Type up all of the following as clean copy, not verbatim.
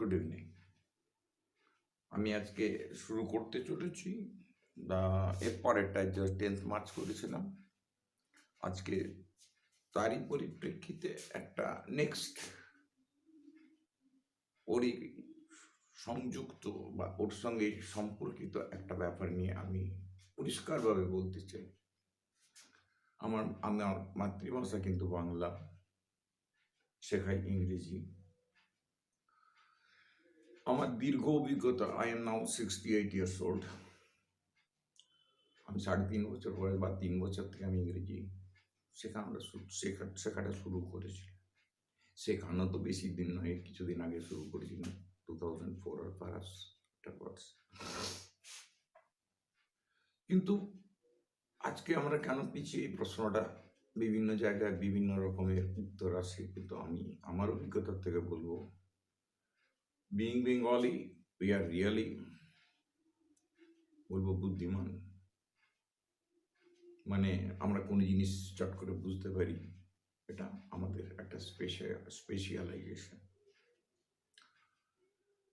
Good evening. আমি আজকে শুরু করতে চলেছি দা এর পরেরটায় যে 10th মার্চ করেছিলাম। আজকে তারই পরিপ্রেক্ষিতে একটা নেক্সট ওরই সংযুক্ত বা ওর সঙ্গে সম্পর্কিত একটা ব্যাপার নিয়ে আমি পরিষ্কারভাবে বলতে চাই। আমার মাতৃভাষা কিন্তু বাংলা, শেখাই ইংরেজি। আমার দীর্ঘ অভিজ্ঞতা, I am now 68 years old. আমি 3.5 বছর বয়স বা 3 বছর থেকে আমি ইংরেজি শেখাটা শুরু করেছি। শেখানো তো বেশি দিন নয়, কিছুদিন আগে শুরু করেছিলাম, 2004 or perhaps afterwards। কিন্তু আজকে আমরা কেন পিছিয়ে, এই প্রশ্নটা বিভিন্ন জায়গায় বিভিন্ন রকমের উত্তর আসে, কিন্তু আমি আমার অভিজ্ঞতা থেকে বলবো, being Bengali we are really বলবো বুদ্ধিমান। মানে আমরা কোনো জিনিস চট করে বুঝতে পারি, এটা আমাদের একটা specialisation.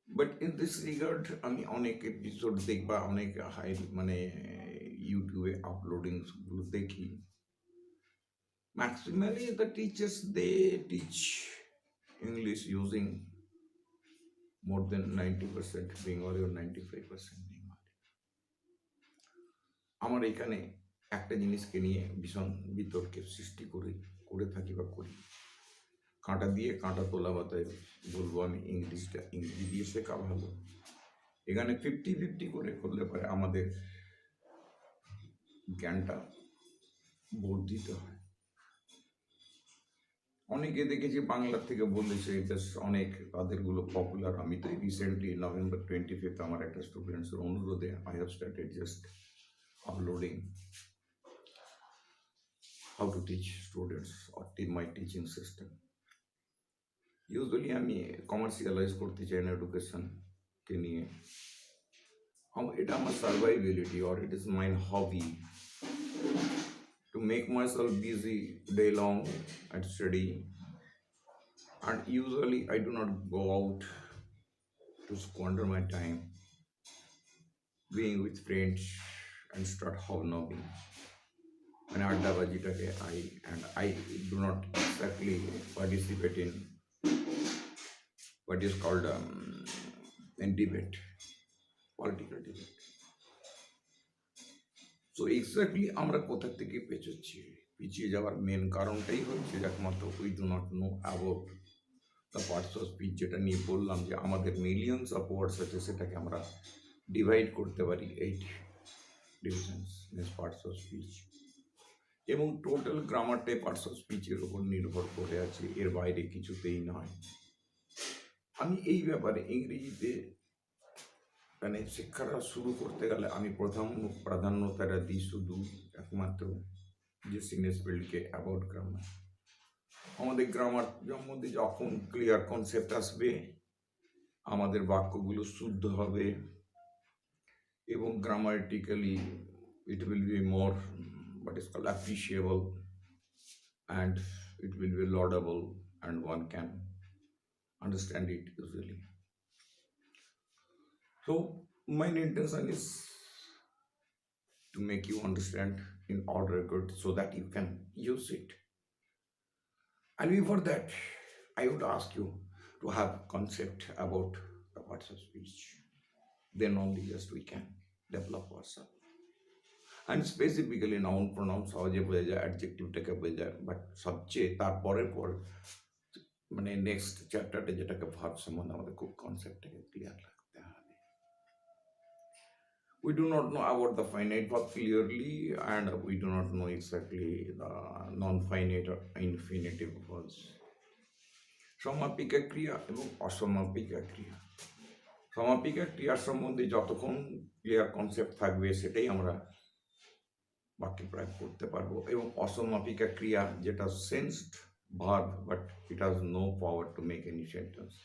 But in this regard আমি অনেক এপিসোড দেখবা, অনেক মানে ইউটিউবে আপলোডিংসগুলো দেখি। Maximally the teachers they teach English using more than 90% Bengali or 95% Bengali. আমার এখানে একটা জিনিসকে নিয়ে ভীষণ বিতর্কের সৃষ্টি করে থাকি বা করি। কাঁটা দিয়ে কাঁটা তোলা বাতায় বলবো আমি ইংরেজি দিয়ে শেখা ভালো। এখানে 50-50 করে করলে পরে আমাদের জ্ঞানটা বর্ধিত হয়। অনেকে দেখেছি বাংলার থেকে বলেছে, এটা অনেক তাদেরগুলো পপুলার। আমি তো রিসেন্টলি November 25 আমার একটা স্টুডেন্টসের অনুরোধে I have started just uploading how to teach students or my teaching system. Usually আমি কমার্শিয়ালাইজ করতে চাই না এডুকেশনকে নিয়ে। এটা আমার survivability or it is my hobby to make myself busy day long at study, and usually I do not go out to squander my time being with friends and start hobnobbing and addabajitake I do not exactly participate in what is called in debate, political debate. So exactly আমরা কোথা থেকে পিছিয়ে যাওয়ার main কারণটাই হচ্ছে একমাত্র we do not know about the parts of speech. যেটা নিয়ে বললাম যে আমাদের মিলিয়নস অফ ওয়ার্ডস আছে, সেটাকে আমরা ডিভাইড করতে পারি 8 divisions means parts of speech, এবং টোটাল গ্রামারটাই পার্টস অফ স্পিচের উপর নির্ভর করে আছে, এর বাইরে কিছুতেই নয়। আমি এই ব্যাপারে ইংরেজিতে মানে শিক্ষাটা শুরু করতে গেলে আমি প্রথম প্রাধান্যতাটা দিই শুধু একমাত্র যে সিনিয়র ফিল্ডকে অ্যাবাউট গ্রামার। আমাদের গ্রামার মধ্যে যখন ক্লিয়ার কনসেপ্ট আসবে, আমাদের বাক্যগুলো শুদ্ধ হবে এবং grammatically it will be more what is called appreciable, and it will be laudable and one can understand it easily. So my intention is to make you understand in order good so that you can use it. And before that, I would ask you to have concept about the parts of speech. Then only just we can develop ourselves. And specifically noun pronoun সহজে বোঝা যায়, অ্যাডজেক্টিভটাকে বোঝা যায়, but সবচেয়ে তারপরের পর মানে next চ্যাপ্টারটা যেটাকে ভার্ব সম্বন্ধে আমাদের খুব কনসেপ্টটাকে ক্লিয়ার রাখতে হবে। We do not know about the finite verb clearly, and we do not know exactly the non-finite or infinitive verbs. সমাপিকা ক্রিয়া এবং অসমাপিকা ক্রিয়া। সমাপিকা ক্রিয়ার সম্বন্ধে যতক্ষণ ক্লিয়ার কনসেপ্ট থাকবে সেটাই আমরা বাক্যে প্রয়োগ করতে পারবো, এবং অসমাপিকা ক্রিয়া যেটা sensed verb but it has no power to make any sentence.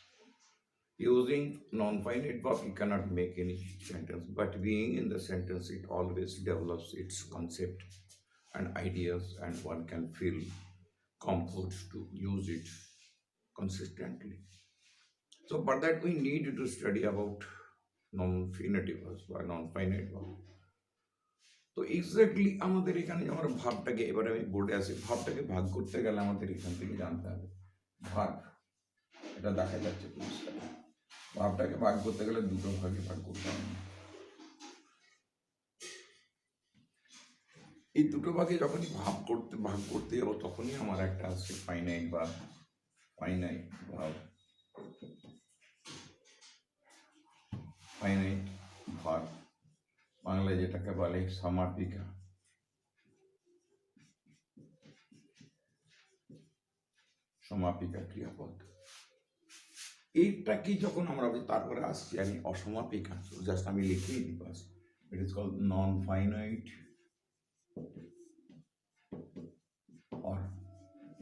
Using non-finite verb you cannot make any sentence, but being in the sentence it always develops its concept and ideas, and one can feel comfort to use it consistently. So for that we need to study about non-finite verbs বা non-finite verb. তো exactly আমাদের এখানে যে আমরা ভাবটাকে, এবারে আমি বোর্ডে আসি, ভাবটাকে ভাগ করতে গেলে আমাদের এখান থেকে জানতে হবে ভাগ, এটা দেখা যাচ্ছে পরিষ্কার। ভাবটাকে ভাগ করতে গেলে দুটো ভাগে ভাগ করতে হবে। এই দুটো ভাগে যখনই ভাগ করতে যাবো তখনই আমার একটা আসছে ফাইনাইট বা ফাইনাইট ভাব, ফাইনাইট ভাগ, বাংলায় যেটাকে বলে সমাপিকা। সমাপিকা ক্রিয়াপদ, এইটা কি যখন আমরা তারপরে আসছি আমি অসমাপিকা, জাস্ট আমি লিখেই দিই বাস। It is called non finite or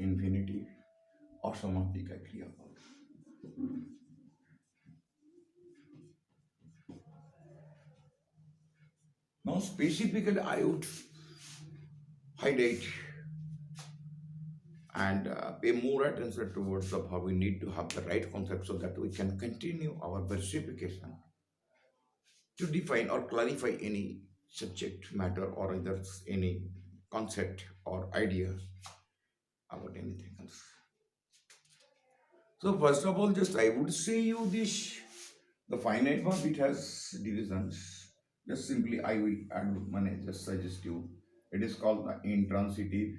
infinitive অসমাপিকা ক্রিয়াপদ। Now specifically I would highlight and pay more attention towards of how we need to have the right concept so that we can continue our versification to define or clarify any subject matter or either any concept or idea about anything else. So first of all, just I would say you this, the finite verb, it has divisions. Just simply I will add one, just suggest you. It is called the intransitive,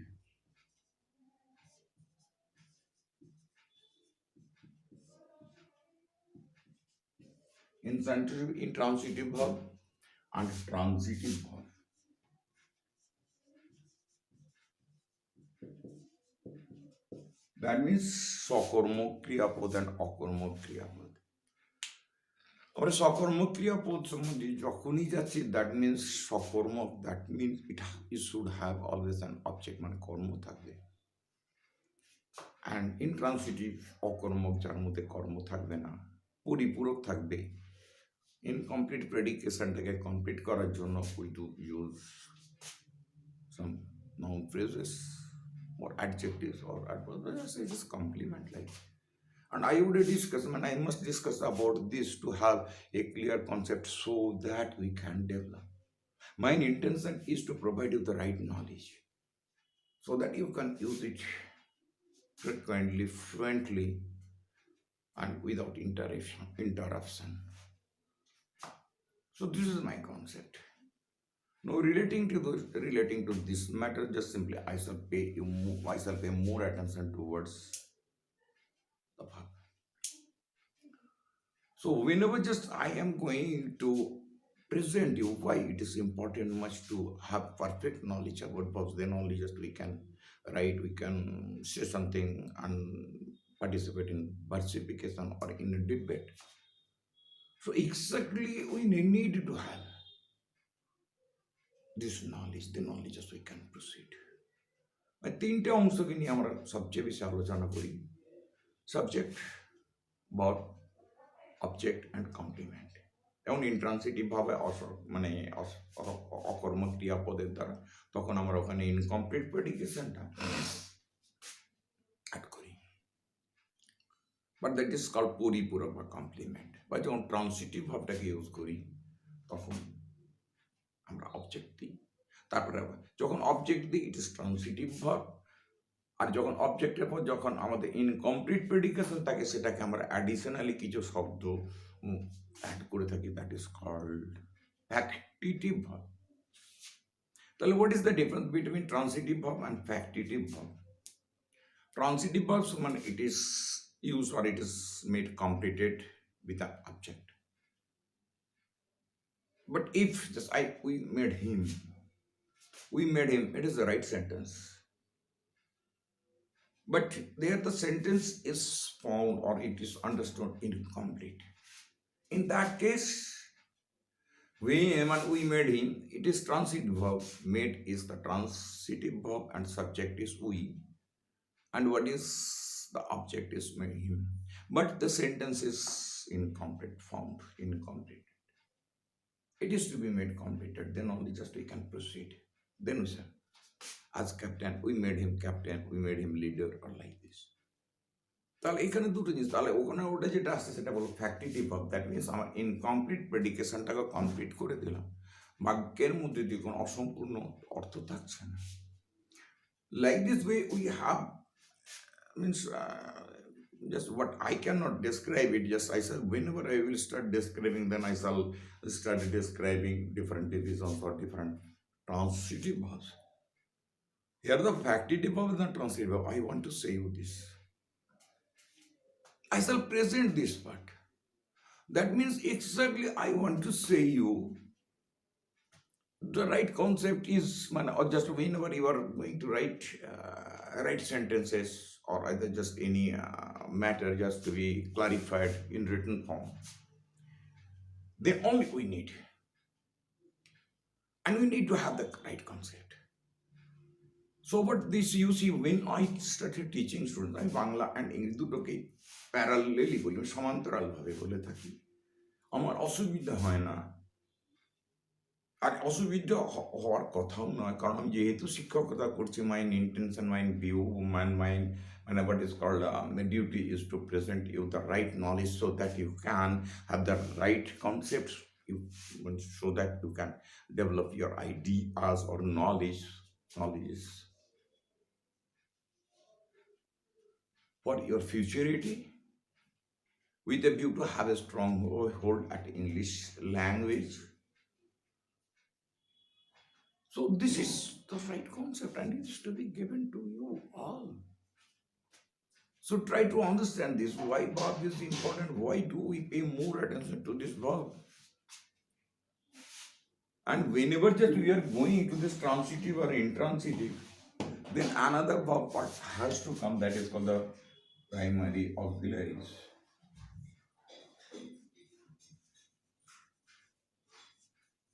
intransitive verb and transitive verb. That means সকর্মক ক্রিয়াপদ and অকর্মক ক্রিয়াপদ। আমরা সকর্মক ক্রিয়াপদ সম্বন্ধে যখনই যাচ্ছি, that means সকর্মক, that means it should have always an object, মানে কর্ম থাকবে। অ্যান্ড ইনট্রান্সিটিভ অকর্মক, যার মধ্যে কর্ম থাকবে না, পরিপূরক থাকবে। ইনকমপ্লিট প্রেডিকেশনটাকে কমপ্লিট করার জন্য we do use some noun phrases or adjectives or adverbs, it is complement like. And I would discuss, and I must discuss about this to have a clear concept so that we can develop. My intention is to provide you the right knowledge so that you can use it frequently, fluently, and without interruption. So this is my concept. Now relating to this matter, just simply I shall pay more attention towards the verb. So whenever just I am going to present you why it is important much to have perfect knowledge about verbs, then only just we can write, we can say something and participate in versification or in a debate. So exactly we need to have this knowledge, then only just we can proceed. তিনটে অংশকে নিয়ে আমরা সবচেয়ে বেশি আলোচনা করি: subject, verb, object and complement. যেমন intransitive ভাবে মানে অকর্মক ক্রিয়াপদের দ্বারা, তখন আমরা ওখানে ইনকমপ্লিট প্রেডিকেশনটা অ্যাড করি, বাট দ্যাট ইজ কল্ড পরিপূরক বা কমপ্লিমেন্ট। বা যখন ট্রান্সিটিভ ভাবটাকে ইউজ করি তখন আমরা অবজেক্ট দিই, তারপরে যখন অবজেক্ট দিই ইট ইজ ট্রান্সিটিভ ভার্ব, আর যখন অবজেক্টের পর যখন আমাদের ইনকমপ্লিট প্রেডিকেশন থাকে সেটাকে আমরা অ্যাডিশনালি কিছু শব্দ অ্যাড করে থাকি, that is called factitive verb. তাহলে what is the difference between transitive verb and factitive verb? Transitive verbs মানে it is used or it is made completed with an object. But if just we made him, it is the right sentence. But there the sentence is found or it is understood incomplete. In that case, when we made him, it is transitive verb. Made is the transitive verb and subject is we. And what is the object is made him. But the sentence is incomplete, found incomplete. It is to be made completed, then only just we can proceed. Then we say, as captain, we made him captain, we made him leader, or like this. তাহলে এখানে দুটো জিনিস, তাহলে ওখানে ওটা যেটা আসছে সেটা বলো ফ্যাক্টিটিভ ভার্ব, দ্যাট মিনস আমার ইনকমপ্লিট প্রেডিকেশনটাকে কমপ্লিট করে দিলাম, বাক্যের মধ্যে দিয়ে কোনো অসম্পূর্ণ অর্থ থাকছে না। Like this way we have, means just what I cannot describe it, just I said whenever I will start describing, then I shall start describing different divisions or different transitive verbs. Here the factitive verb is not transitive verb. I want to say you this, I shall present this part. That means exactly I want to say you the right concept is, or just whenever you are going to write sentences or either just any matter just to be clarified in written form, then only we need, and we need to have the right concept. So what this you see, when I started teaching students, I Bangla and ইংরেজি দুটোকে parallelly বলি, সমান্তরালভাবে বলে থাকি, আমার অসুবিধা হয় না। আর অসুবিধা হওয়ার কথাও নয়, কারণ আমি যেহেতু শিক্ষকতা করছি, mine intention, mine view, mine মানে what is called the duty is to present you the right knowledge so that you can have the right concepts, you, so that you can develop your ideas or knowledge for your futurity, with a view to have a strong hold at English language. So this is the right concept and it's to be given to you all. So try to understand this, why verb is important, why do we pay more attention to this verb. And whenever just we are going into this transitive or intransitive, then another verb part has to come, that is called the primary auxiliaries.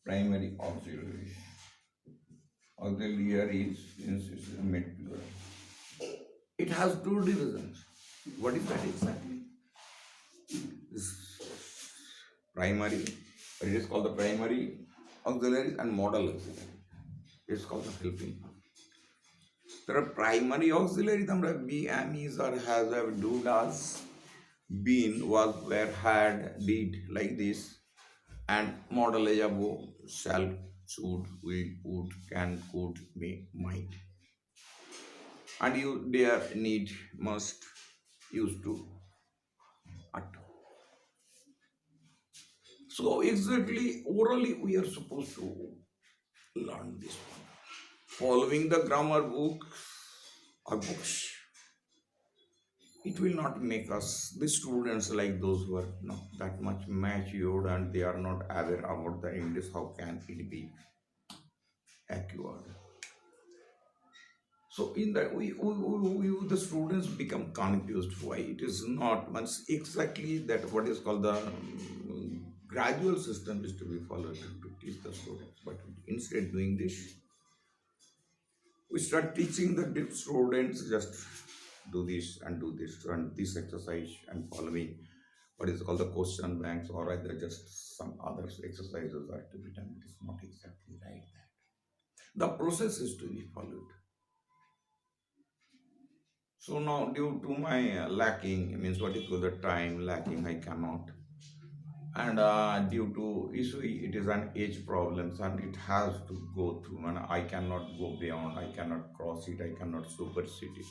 Primary auxiliaries. Auxiliaries is a mid plural. It has two divisions. What is that exactly? This primary, it is called the primary auxiliaries and modal auxiliary. It's called the helping. There are primary auxiliaries, be, am, is, or has, have, do, does, been, was, were, had, did, like this. And modal is above, shall, should, will, would, can, could, may, might. And you, dare, need, must, used to, ought to. So exactly orally we are supposed to learn this one. Following the grammar books or books, it will not make us the students like those who are not that much matured and they are not aware about the English. How can it be acquired? So in that the students become confused why it is not once exactly that what is called the gradual system is to be followed to teach the students. But instead doing this, we start teaching the students just do this and this exercise and following what is called the question banks or either just some other exercises are to be done. It is not exactly right that. The process is to be followed. So now due to my lacking, means what is called the time lacking, I cannot. And due to issue, it is an age problems and it has to go through and I cannot go beyond, I cannot cross it, I cannot supersede it.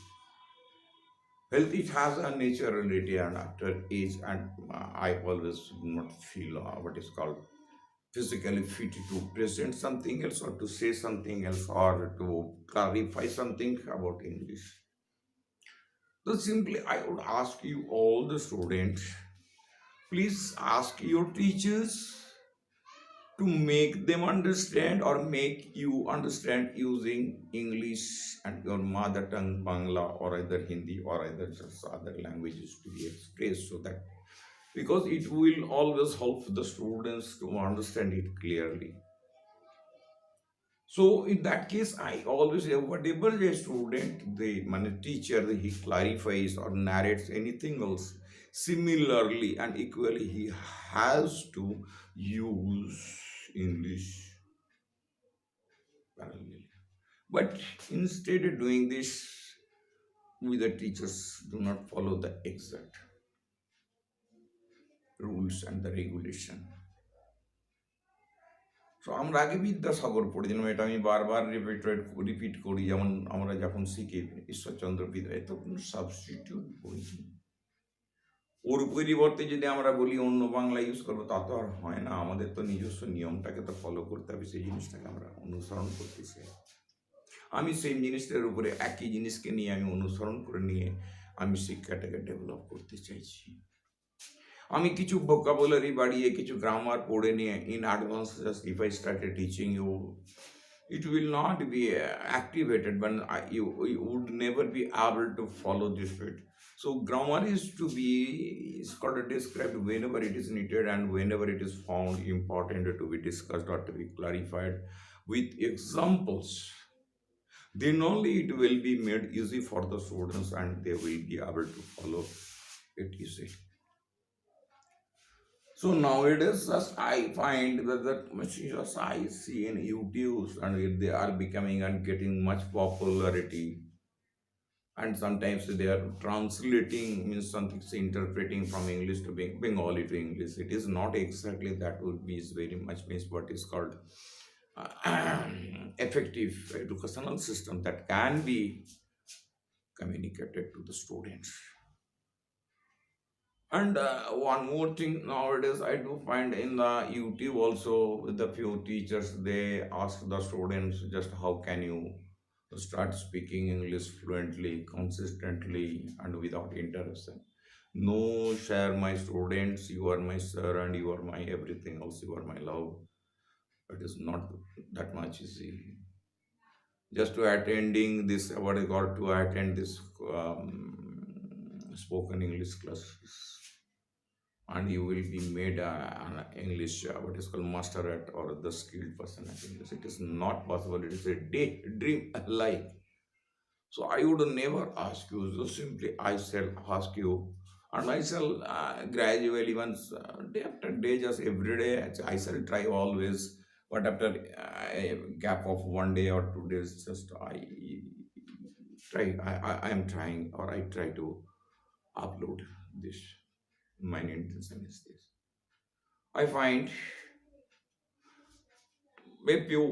Health, it has a naturality and after age and I always do not feel what is called physically fit to present something else or to say something else or to clarify something about English. So simply I would ask you all the students, please ask your teachers to make them understand or make you understand using English and your mother tongue Bangla or either Hindi or either just other languages to be expressed, so that because it will always help the students to understand it clearly. So in that case, I always say whatever a student, the teacher, he clarifies or narrates anything else, similarly and equally he has to use English parallelly. But instead of doing this, we the teachers do not follow the exact rules and the regulation. So আমরা আগে বিদ্যাসাগর পড়েছিলাম, এটা আমি বারবার repeat করি, যেমন আমরা যখন শিখি ঈশ্বরচন্দ্র বিদ্যা, এত কোনো সাবস্টিটিউট বই নেই। ওর পরিবর্তে যদি আমরা বলি অন্য বাংলা ইউজ করবো, তা তো আর হয় না। আমাদের তো নিজস্ব নিয়মটাকে তো ফলো করতে হবে, সেই জিনিসটাকে আমরা অনুসরণ করতে চাই। আমি সেই জিনিসটার উপরে একই জিনিসকে নিয়ে আমি অনুসরণ করে নিয়ে আমি শিক্ষাটাকে ডেভেলপ করতে চাইছি। আমি কিছু ভোকাবুলারি বাড়িয়ে কিছু গ্রামার পড়ে নিয়ে in advance just if I started teaching you, it will not be activated, but you would never be able to follow this bit. So grammar is to be is called described whenever it is needed and whenever it is found important to be discussed or to be clarified with examples. Then only it will be made easy for the students and they will be able to follow it easy. So nowadays, as I find that messages I see in YouTube's and they are becoming and getting much popularity. And sometimes they are translating, means something interpreting from English to Bengali to English. It is not exactly that would be is very much means what is called effective educational system that can be communicated to the students. And one more thing nowadays I do find in the YouTube also with the few teachers, they ask the students just how can you start speaking English fluently, consistently, and without interruption. No, share my students, you are my sir and you are my everything else, you are my love. It is not that much easy. Just to attending this, what I got to attend this spoken English classes, and you will be made an English, what is called master at or the skilled person at English. It is not possible. It is a dream, a lie. So I would never ask you. So simply I shall ask you, and I shall gradually once day after day, just every day I shall try always. But after a gap of 1 day or 2 days, just I try. I am trying, or I try to upload this. My intention is this. I find if you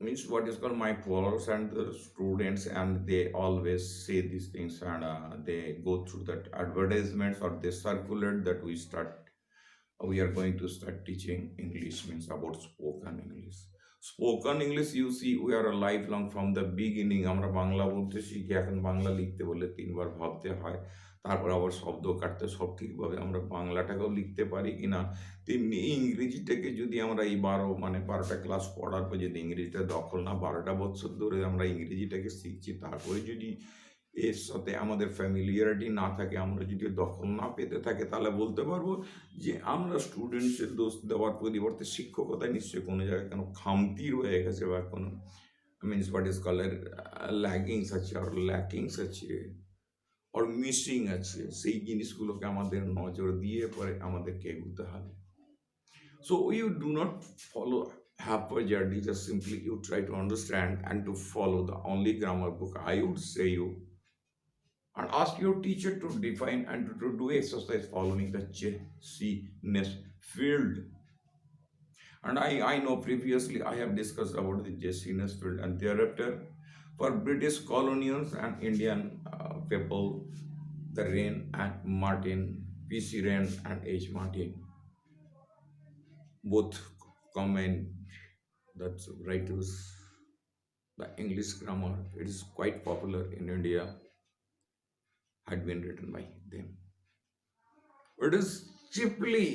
means what is called my followers and the students, and they always say these things, and they go through that advertisements or they circulate that we are going to start teaching English, means about spoken English. Spoken English, you see, we are a lifelong from the beginning. আমরা বাংলা বলতে শিখি, এখন বাংলা লিখতে বলে 3 বার ভাবতে হয়, তারপর আবার শব্দ কাটতে সব ঠিকভাবে আমরা বাংলাটাকেও লিখতে পারি কিনা। তেমনি ইংরেজিটাকে যদি আমরা এই 12টা ক্লাস পড়ার পর যদি ইংরেজিটা দখল না, 12টা বছর ধরে আমরা ইংরেজিটাকে শিখছি, তারপরে যদি এর সাথে আমাদের ফ্যামিলিয়ারিটি না থাকে, আমরা যদি দখল না পেতে থাকে, তাহলে বলতে পারবো যে আমরা স্টুডেন্টসের দোষ দেওয়ার পরিবর্তে শিক্ষকতায় নিশ্চয়ই কোনো জায়গায় কোনো খামতি রয়ে গেছে বা কোনো means what is collar leggings আছে আর ল্যাকিংস আছে আর মিসিং আছে, সেই জিনিসগুলোকে আমাদের নজর দিয়ে পরে আমাদেরকে এগোতে হবে। So you do not follow haphazardly, just simply you try to understand and to follow the only grammar book I would say you, and ask your teacher to define and to do exercise following the J-C-ness field. And I know previously I have discussed about the J-C-ness field, and thereafter for British colonials and Indian people, the Rain and Martin, P.C. Rain and H. Martin, both comment that writers, the English grammar, it is quite popular in India, had been written by them. It is cheaply,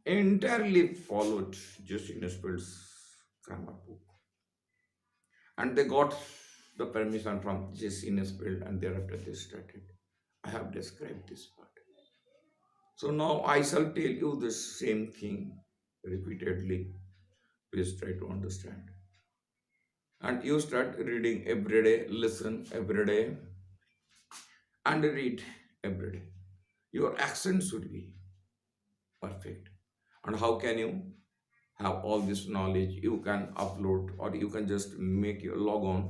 entirely followed Justin Spill's grammar book. And they got the permission from Justin Spill, and thereafter they started. I have described this part. So now I shall tell you the same thing repeatedly. Please try to understand. And you start reading every day, listen every day, and read every day. Your accent should be perfect. And how can you have all this knowledge? You can upload, or you can just make your log on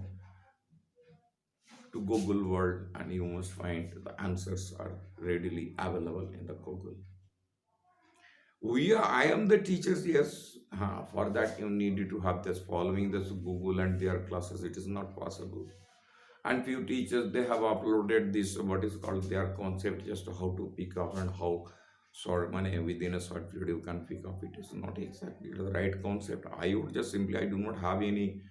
to Google world, and you must find the answers are readily available in the Google. I am the teachers, yes. For that, you need to have this following this Google and their classes. It is not possible. And few teachers, they have uploaded this what is called their concept, just how to pick up and how short money within a short period you can pick up. It is not exactly the right concept. I would just simply, I do not have any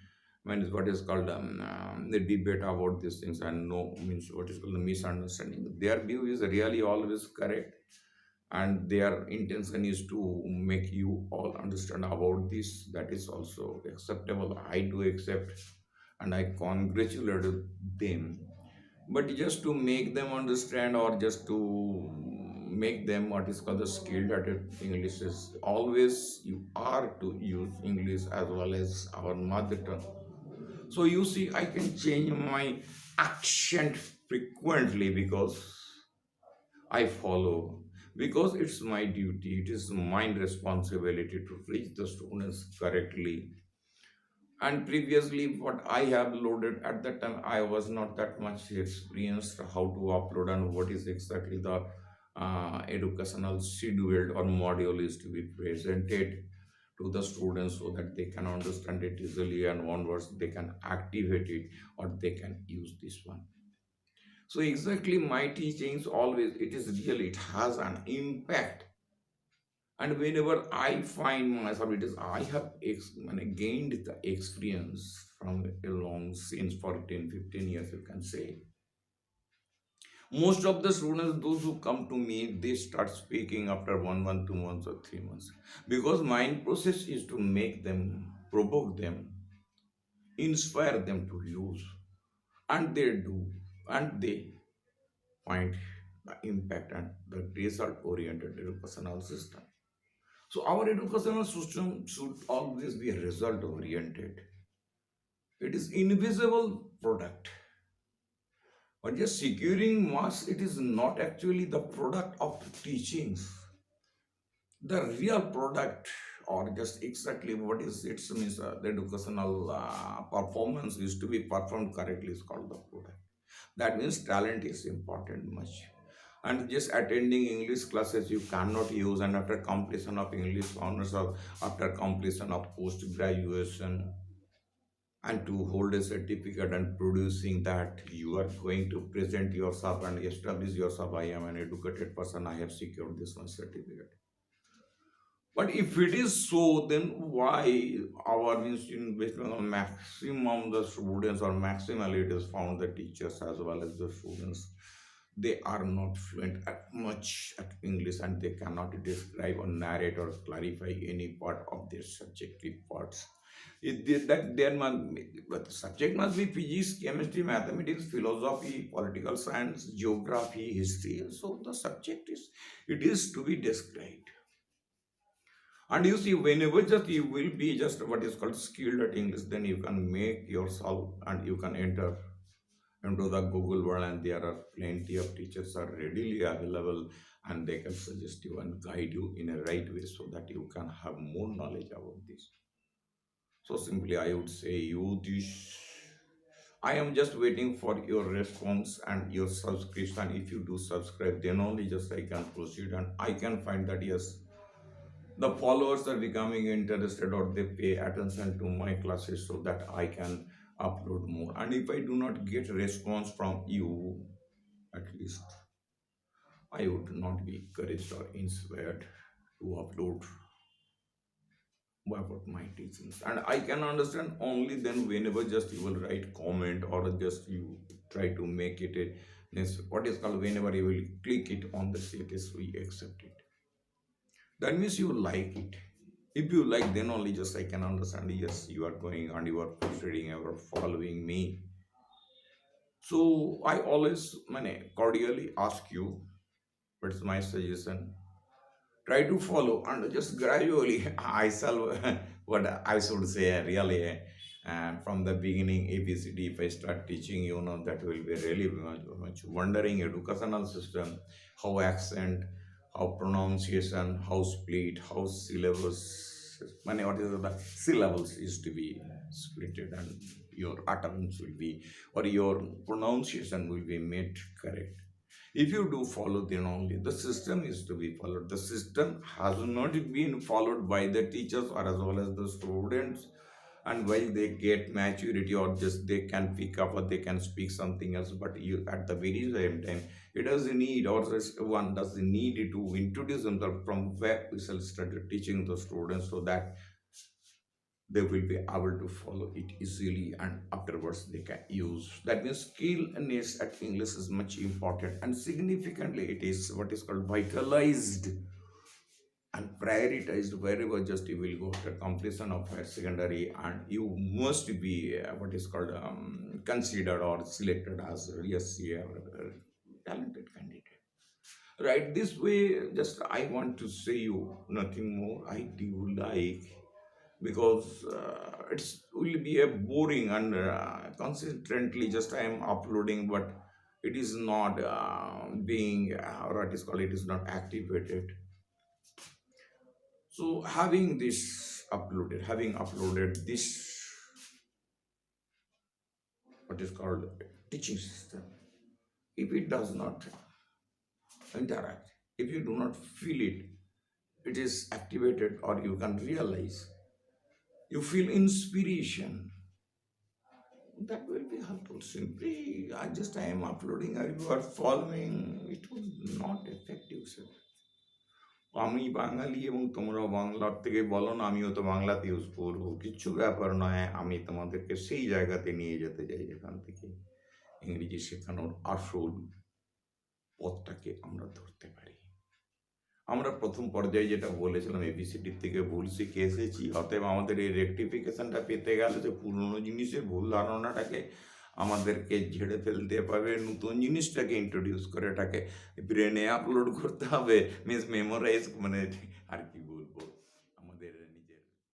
what is called the debate about these things, and no means what is called the misunderstanding. Their view is really always correct, and their intention is to make you all understand about this. That is also acceptable. I do accept, and I congratulate them. But just to make them understand, or just to make them what is called the skilled at it, English is always you are to use English as well as our mother tongue. So you see, I can change my accent frequently because I follow, because it's my duty, it is my responsibility to reach the students correctly. And previously, what I have loaded at that time, I was not that much experienced how to upload and what is exactly the educational schedule or module is to be presented to the students so that they can understand it easily, and onwards they can activate it or they can use this one. So exactly my teachings always, it is real, it has an impact. And whenever I find myself, it is I have gained the experience from a long since for 10, 15 years, you can say. Most of the students, those who come to me, they start speaking after 1 month, 2 months, or 3 months, because my process is to make them, provoke them, inspire them to use, and they do, and they find the impact and the result oriented educational system. So our educational system should always be result oriented. It is invisible product. But just securing marks, it is not actually the product of teachings. The real product, or just exactly what is it means, the educational performance is to be performed correctly is called the product. That means talent is important much. And just attending English classes you cannot use, and after completion of English honors, or after completion of post graduation, and to hold a certificate and producing that, you are going to present yourself and establish yourself, I am an educated person, I have secured this one certificate. But if it is so, then why our means in West Bengal maximum the students, or maximally it is found the teachers as well as the students, they are not fluent at much at English, and they cannot describe or narrate or clarify any part of their subjective parts. That there must be, but the subject must be physics, chemistry, mathematics, philosophy, political science, geography, history. So the subject is, it is to be described. And you see, whenever just you will be just what is called skilled at English, then you can make yourself and you can enter into the Google world, and there are plenty of teachers are readily available, and they can suggest you and guide you in a right way so that you can have more knowledge about this. So simply I would say you this. I am just waiting for your response and your subscription. If you do subscribe, then only just I can proceed, and I can find that yes, the followers are becoming interested, or they pay attention to my classes so that I can upload more. And if I do not get response from you, at least I would not be encouraged or inspired to upload about my teachings. And I can understand only then whenever just you will write comment, or just you try to make it a what is called, whenever you will click it on the status, we accept it. That means you like it. If you like, then only just I can understand, yes, you are going and you are proceeding, you are following me. So I always cordially ask you, what's my suggestion? Try to follow, and just gradually I shall what I should say really, from the beginning ABCD, if I start teaching you, that will be really much wondering educational system, how accent, how pronunciation, how split, how syllabus, what is the syllables is to be splitted, and your utterance will be, or your pronunciation will be made correct. If you do follow, then only the system is to be followed. The system has not been followed by the teachers or as well as the students. And while they get maturity, or just they can pick up or they can speak something else, but you at the very same time, it doesn't need, or just one doesn't need to introduce themselves from where we shall start teaching the students, so that they will be able to follow it easily and afterwards they can use. That means skillness at English is much important, and significantly it is what is called vitalized and prioritized wherever just you will go after completion of higher secondary, and you must be what is called considered or selected as yes, you are a talented candidate. Right, this way, just I want to say you nothing more. I do like, because it's will be a boring and consistently just I am uploading, but it is not being what is called, it is not activated. So having uploaded this what is called teaching system, if it does not interact, if you do not feel it, it is activated, or you can realize, you feel inspiration, that will be helpful. Simply, I am uploading, or you are following, it was not effective, sir. আমি বাঙালি এবং তোমরা বাংলার থেকে বলো না, আমিও তো বাংলাতে ইউজ করবো, কিচ্ছু ব্যাপার নয়। আমি তোমাদেরকে সেই জায়গাতে নিয়ে যেতে চাই যেখান থেকে ইংরেজি শেখানোর আসল পথটাকে আমরা ধরতে পারি। আমরা প্রথম পর্যায়ে যেটা বলেছিলাম, এবিসিডির থেকে ভুল শিখে এসেছি, অতএব আমাদের এই রেকটিফিকেশনটা পেতে গেলে যে পুরনো জিনিসের ভুল ধারণাটাকে আমাদেরকে ঝেড়ে ফেলতে হবে, নতুন জিনিসটাকে ইন্ট্রোডিউস করে এটাকে ব্রেনে আপলোড করতে হবে, মিন্স মেমোরাইজ, মানে আর কি